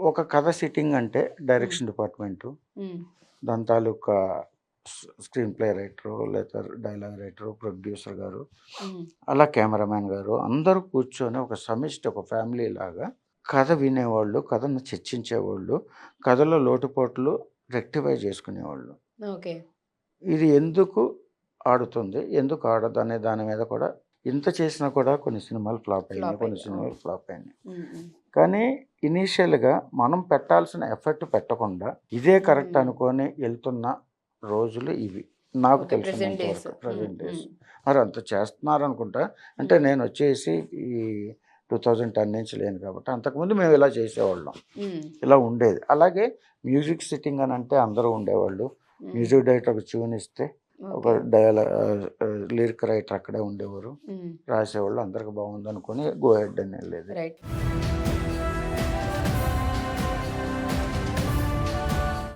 ఒక కథ సిట్టింగ్ అంటే హ్మ్. డైరెక్షన్ డిపార్ట్‌మెంటు, హ్మ్. దాని తాలూకా స్క్రీన్ ప్లే రైటరు, లేదా డైలాగ్ రైటరు, ప్రొడ్యూసర్ గారు, హ్మ్. అలా కెమెరామాన్ గారు అందరూ కూర్చొని ఒక సమిష్టి ఒక ఫ్యామిలీలాగా కథ వినేవాళ్ళు, కథను చర్చించేవాళ్ళు, కథలో లోటుపాట్లు రెక్టిఫై చేసుకునేవాళ్ళు. ఓకే. ఇది ఎందుకు ఆడుతుంది? ఎందుకు ఆడదనే దాని మీద కూడా ఇంత చేసినా కూడా కొన్ని సినిమాలు ఫ్లాప్ అయినాయి. ఫ్లాప్ కొన్ని అయింది. అవును. సినిమాలు ఫ్లాప్ అయినాయి. హ్మ్. హ్మ్. కానీ ఇనీషియల్‌గా మనం పెట్టాల్సిన ఎఫర్ట్ పెట్టకుండా, ఇదే కరెక్ట్ హ్మ్. అనుకోని ఎళ్తున్న రోజులు ఇవి. నాకు ఓకే. ప్రెజెంట్ తెలిసినంత డేస్. వరకు హ్మ్. Present days. హ్మ్. మరి అంత చేస్తున్నారనుకుంటా. అంటే హ్మ్. నేనొచ్చేసి ఈ 2010 నుంచి లేను కాబట్టి, అంతకుముందు మేము ఇలా చేసేవాళ్ళం. హ్మ్. ఇలా ఉండేది. అలాగే మ్యూజిక్ సిట్టింగ్ అనంటే అందరూ ఉండేవాళ్ళు. హ్మ్. మ్యూజిక్ డైరెక్టర్ ఒక ట్యూన్ ఇస్తే, ఒక ఓకే. లిరిక్ రైటర్ అక్కడే ఉండేవారు. హ్మ్. రాసేవాళ్ళు. అందరికి బావుందనుకోని గో హెడ్ అని ఎళ్ళేది. రైట్.